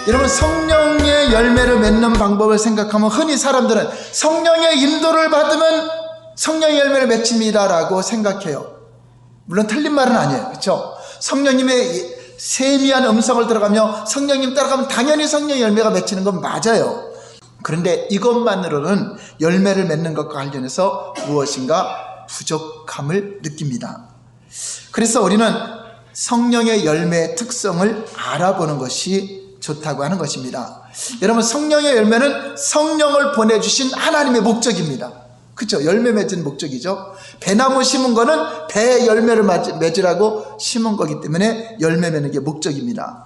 여러분, 성령의 열매를 맺는 방법을 생각하면 흔히 사람들은 성령의 인도를 받으면 성령의 열매를 맺습니다 라고 생각해요. 물론 틀린 말은 아니에요. 그렇죠? 성령님의 세미한 음성을 들어가며 성령님 따라가면 당연히 성령의 열매가 맺히는 건 맞아요. 그런데 이것만으로는 열매를 맺는 것과 관련해서 무엇인가 부족함을 느낍니다. 그래서 우리는 성령의 열매의 특성을 알아보는 것이 좋다고 하는 것입니다. 여러분, 성령의 열매는 성령을 보내주신 하나님의 목적입니다. 그렇죠? 열매 맺은 목적이죠. 배나무 심은 거는 배에 열매를 맺으라고 심은 거기 때문에 열매 맺는 게 목적입니다.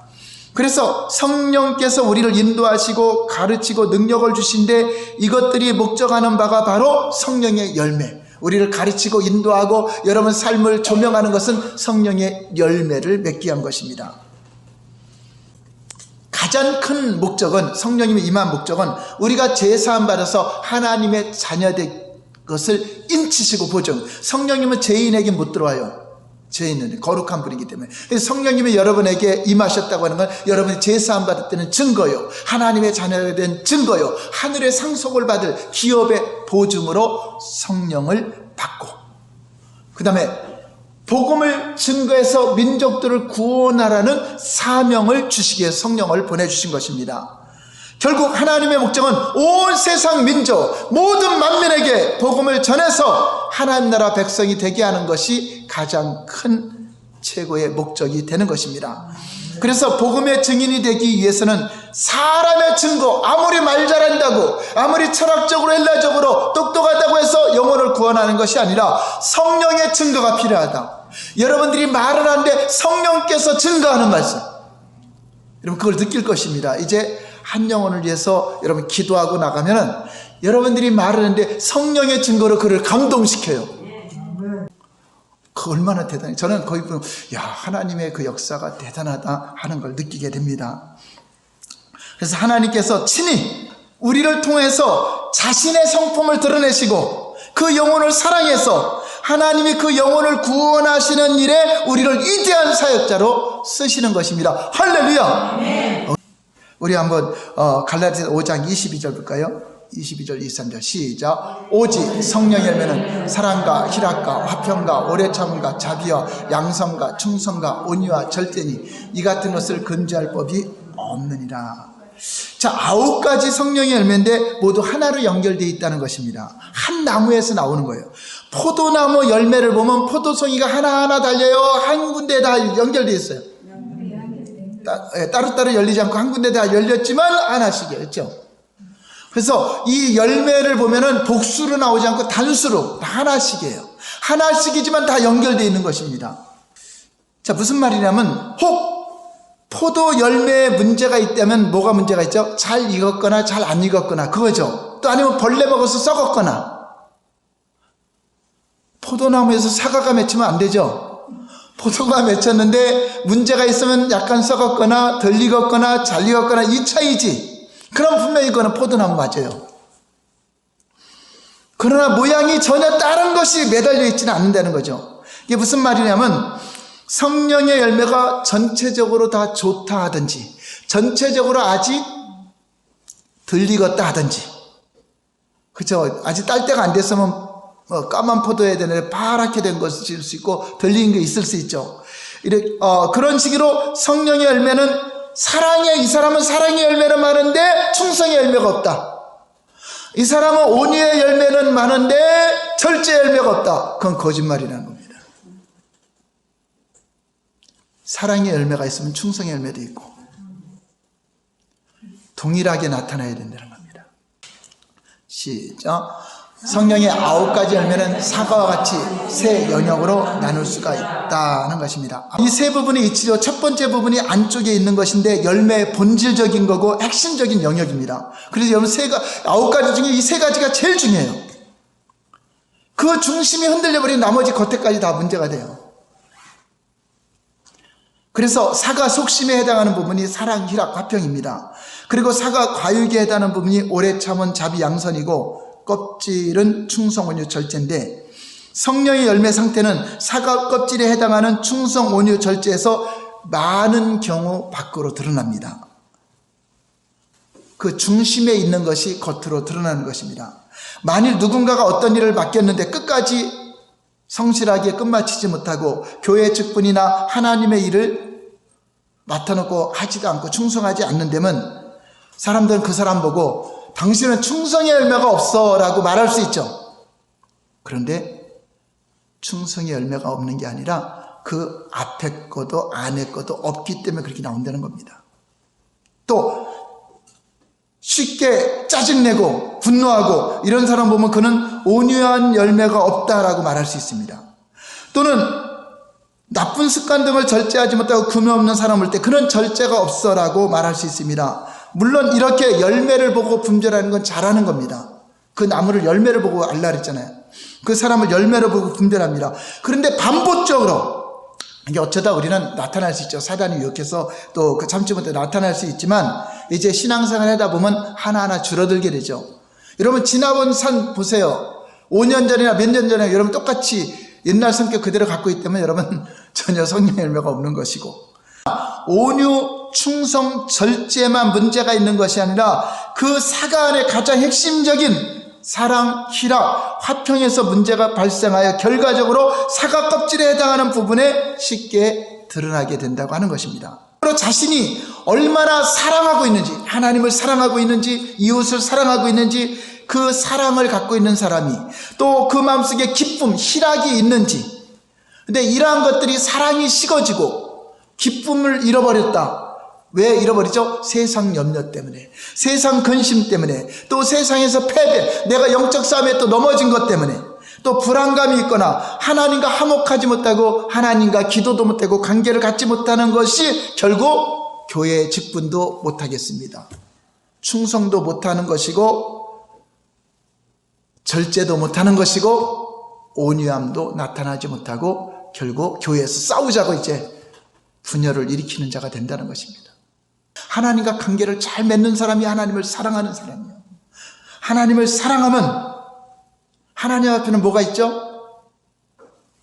그래서 성령께서 우리를 인도하시고 가르치고 능력을 주신데 이것들이 목적하는 바가 바로 성령의 열매, 우리를 가르치고 인도하고 여러분 삶을 조명하는 것은 성령의 열매를 맺기 위한 것입니다. 가장 큰 목적은, 성령님의 임한 목적은 우리가 죄사함 받아서 하나님의 자녀된 것을 인치시고 보증. 성령님은 죄인에게 못 들어와요. 죄인은 거룩한 분이기 때문에. 그래서 성령님이 여러분에게 임하셨다고 하는 건 여러분이 죄사함 받을 때는 증거요, 하나님의 자녀가 된 증거요, 하늘의 상속을 받을 기업의 보증으로 성령을 받고, 그 다음에 복음을 증거해서 민족들을 구원하라는 사명을 주시기 위해 성령을 보내주신 것입니다. 결국 하나님의 목적은 온 세상 민족 모든 만민에게 복음을 전해서 하나님 나라 백성이 되게 하는 것이 가장 큰 최고의 목적이 되는 것입니다. 그래서 복음의 증인이 되기 위해서는 사람의 증거, 아무리 말 잘한다고, 아무리 철학적으로 헬라적으로 똑똑하다고 해서 영혼을 구원하는 것이 아니라 성령의 증거가 필요하다. 여러분들이 말을 하는데 성령께서 증거하는 말씀, 여러분 그걸 느낄 것입니다. 이제 한 영혼을 위해서 여러분 기도하고 나가면은 여러분들이 말을 하는데 성령의 증거로 그를 감동시켜요. 그 얼마나 대단해. 저는 거기 보면 야, 하나님의 그 역사가 대단하다 하는 걸 느끼게 됩니다. 그래서 하나님께서 친히 우리를 통해서 자신의 성품을 드러내시고 그 영혼을 사랑해서 하나님이 그 영혼을 구원하시는 일에 우리를 위대한 사역자로 쓰시는 것입니다. 할렐루야. 네. 우리 한번 갈라디아서 5장 22절 볼까요? 22절 23절 시작. 오직 성령의 열매는 사랑과 희락과 화평과 오래 참음과 자비와 양성과 충성과 온유와 절제니 이 같은 것을 금지할 법이 없느니라. 자, 9가지 성령의 열매인데 모두 하나로 연결되어 있다는 것입니다. 한 나무에서 나오는 거예요. 포도나무 열매를 보면 포도송이가 하나하나 달려요. 한 군데에 다 연결되어 있어요. 따로따로 열리지 않고 한 군데 다 열렸지만 하나씩이었죠. 그래서 이 열매를 보면은 복수로 나오지 않고 단수로 하나씩이에요. 하나씩이지만 다 연결되어 있는 것입니다. 자, 무슨 말이냐면 혹 포도 열매에 문제가 있다면 뭐가 문제가 있죠? 잘 익었거나 잘 안 익었거나 그거죠. 또 아니면 벌레 먹어서 썩었거나. 포도나무에서 사과가 맺히면 안 되죠. 포도가 맺혔는데 문제가 있으면 약간 썩었거나 덜 익었거나 잘 익었거나 이 차이지. 그럼 분명히 이거는 포도나무 맞아요. 그러나 모양이 전혀 다른 것이 매달려 있지는 않는다는 거죠. 이게 무슨 말이냐면 성령의 열매가 전체적으로 다 좋다 하든지 전체적으로 아직 덜 익었다 하든지, 그렇죠? 아직 딸 때가 안 됐으면 까만 포도에 되는 파랗게 된 것을 지을 수 있고 덜 익은 게 있을 수 있죠. 그런 식으로 성령의 열매는 이 사람은 사랑의 열매는 많은데 충성의 열매가 없다. 이 사람은 온유의 열매는 많은데 절제의 열매가 없다. 그건 거짓말이라는 겁니다. 사랑의 열매가 있으면 충성의 열매도 있고 동일하게 나타나야 된다는 겁니다. 시작. 성령의 9가지 열매는 사과와 같이 세 영역으로 나눌 수가 있다는 것입니다. 이 세 부분이 있지요. 첫 번째 부분이 안쪽에 있는 것인데 열매의 본질적인 거고 핵심적인 영역입니다. 그래서 여러분 9가지 중에 이 3가지가 제일 중요해요. 그 중심이 흔들려버리면 나머지 겉에까지 다 문제가 돼요. 그래서 사과 속심에 해당하는 부분이 사랑, 희락, 화평입니다. 그리고 사과 과육에 해당하는 부분이 오래 참은 자비, 양선이고 껍질은 충성, 온유, 절제인데 성령의 열매 상태는 사과 껍질에 해당하는 충성, 온유, 절제에서 많은 경우 밖으로 드러납니다. 그 중심에 있는 것이 겉으로 드러나는 것입니다. 만일 누군가가 어떤 일을 맡겼는데 끝까지 성실하게 끝마치지 못하고 교회 직분이나 하나님의 일을 맡아놓고 하지도 않고 충성하지 않는다면 사람들은 그 사람 보고 당신은 충성의 열매가 없어 라고 말할 수 있죠. 그런데 충성의 열매가 없는 게 아니라 그 앞에 것도 안에 것도 없기 때문에 그렇게 나온다는 겁니다. 또 쉽게 짜증내고 분노하고 이런 사람 보면 그는 온유한 열매가 없다라고 말할 수 있습니다. 또는 나쁜 습관 등을 절제하지 못하고 금이 없는 사람을 볼 때 그는 절제가 없어라고 말할 수 있습니다. 물론 이렇게 열매를 보고 분별하는 건 잘하는 겁니다. 그 나무를 열매를 보고 알라 그랬잖아요. 그 사람을 열매를 보고 분별합니다. 그런데 반복적으로 이게 어쩌다 우리는 나타날 수 있죠. 사단이 유혹해서 또 그 참지 못해 나타날 수 있지만 이제 신앙생활 하다 보면 하나하나 줄어들게 되죠. 여러분 지나본 산 보세요. 5년 전이나 몇 년 전에 여러분 똑같이 옛날 성격 그대로 갖고 있다면 여러분 전혀 성령의 열매가 없는 것이고, 온유, 충성, 절제만 문제가 있는 것이 아니라 그 사과 안에 가장 핵심적인 사랑, 희락, 화평에서 문제가 발생하여 결과적으로 사과 껍질에 해당하는 부분에 쉽게 드러나게 된다고 하는 것입니다. 자신이 얼마나 사랑하고 있는지, 하나님을 사랑하고 있는지, 이웃을 사랑하고 있는지, 그 사랑을 갖고 있는 사람이 또 그 마음속에 기쁨, 희락이 있는지. 근데 이러한 것들이 사랑이 식어지고 기쁨을 잃어버렸다. 왜 잃어버리죠? 세상 염려 때문에, 세상 근심 때문에, 또 세상에서 패배, 내가 영적 싸움에 또 넘어진 것 때문에, 또 불안감이 있거나 하나님과 화목하지 못하고 하나님과 기도도 못하고 관계를 갖지 못하는 것이 결국 교회의 직분도 못하겠습니다. 충성도 못하는 것이고 절제도 못하는 것이고 온유함도 나타나지 못하고 결국 교회에서 싸우자고 이제 분열을 일으키는 자가 된다는 것입니다. 하나님과 관계를 잘 맺는 사람이 하나님을 사랑하는 사람이에요. 하나님을 사랑하면 하나님 앞에는 뭐가 있죠?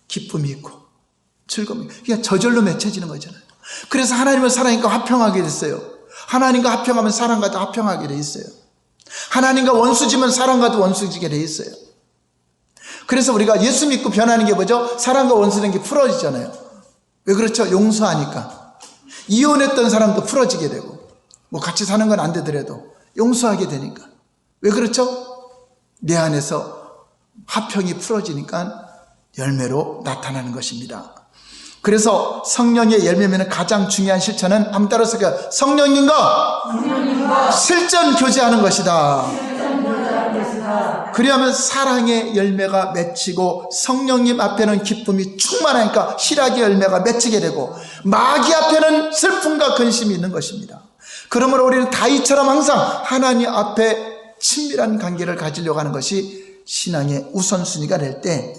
기쁨이 있고 즐거움이 있고, 그러니까 저절로 맺혀지는 거잖아요. 그래서 하나님을 사랑하니까 화평하게 됐어요. 하나님과 화평하면 사랑과도 화평하게 돼 있어요. 하나님과 원수지면 사랑과도 원수지게 돼 있어요. 그래서 우리가 예수 믿고 변하는 게 뭐죠? 사랑과 원수된 게 풀어지잖아요. 왜 그렇죠? 용서하니까. 이혼했던 사람도 풀어지게 되고, 뭐 같이 사는 건 안 되더라도 용서하게 되니까. 왜 그렇죠? 내 안에서 화평이 풀어지니까 열매로 나타나는 것입니다. 그래서 성령의 열매면 가장 중요한 실천은 한번 따라서 성령님과 실전 교제하는 것이다. 그리하면 사랑의 열매가 맺히고 성령님 앞에는 기쁨이 충만하니까 희락의 열매가 맺히게 되고 마귀 앞에는 슬픔과 근심이 있는 것입니다. 그러므로 우리는 다윗처럼 항상 하나님 앞에 친밀한 관계를 가지려고 하는 것이 신앙의 우선순위가 될 때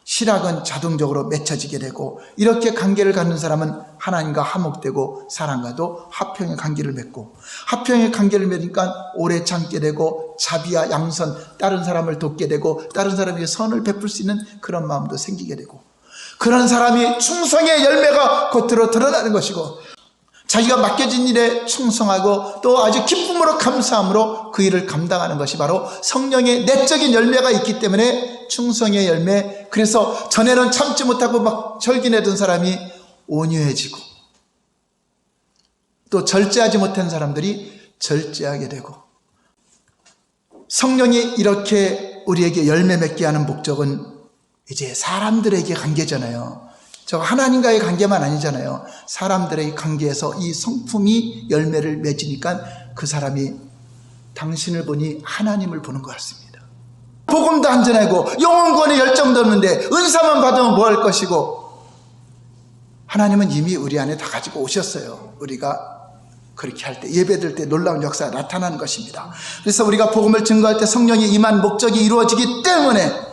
희락은 자동적으로 맺혀지게 되고, 이렇게 관계를 갖는 사람은 하나님과 화목되고 사랑과도 화평의 관계를 맺고, 화평의 관계를 맺으니까 오래 참게 되고 자비와 양선, 다른 사람을 돕게 되고 다른 사람에게 선을 베풀 수 있는 그런 마음도 생기게 되고, 그런 사람이 충성의 열매가 겉으로 드러나는 것이고 자기가 맡겨진 일에 충성하고 또 아주 기쁨으로 감사함으로 그 일을 감당하는 것이 바로 성령의 내적인 열매가 있기 때문에 충성의 열매. 그래서 전에는 참지 못하고 막 절기내던 사람이 온유해지고, 또 절제하지 못한 사람들이 절제하게 되고, 성령이 이렇게 우리에게 열매 맺게 하는 목적은 이제 사람들에게 관계잖아요. 저 하나님과의 관계만 아니잖아요. 사람들의 관계에서 이 성품이 열매를 맺으니까 그 사람이 당신을 보니 하나님을 보는 것 같습니다. 복음도 안 전하고 영혼구원에 열정도 없는데 은사만 받으면 뭐 할 것이고, 하나님은 이미 우리 안에 다 가지고 오셨어요. 우리가 그렇게 할 때, 예배드릴 때 놀라운 역사가 나타나는 것입니다. 그래서 우리가 복음을 증거할 때 성령이 임한 목적이 이루어지기 때문에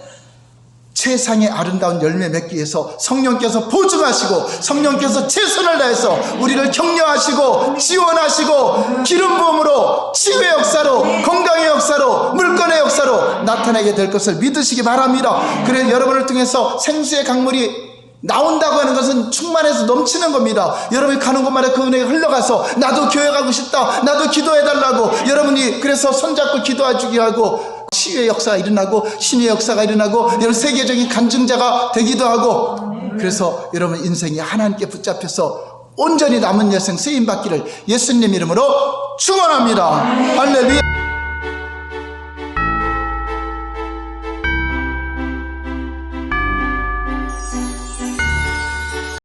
세상의 아름다운 열매 맺기 위해서 성령께서 보증하시고 성령께서 최선을 다해서 우리를 격려하시고 지원하시고 기름 부음으로 치유의 역사로, 건강의 역사로, 물건의 역사로 나타나게 될 것을 믿으시기 바랍니다. 그래서 여러분을 통해서 생수의 강물이 나온다고 하는 것은 충만해서 넘치는 겁니다. 여러분이 가는 곳마다 그 은혜가 흘러가서 나도 교회 가고 싶다, 나도 기도해달라고, 여러분이 그래서 손잡고 기도해주게 하고 치유의 역사가 일어나고 신의 역사가 일어나고 여러분 세계적인 간증자가 되기도 하고, 그래서 여러분 인생이 하나님께 붙잡혀서 온전히 남은 여생 쓰임받기를 예수님 이름으로 축원합니다. 할렐루야.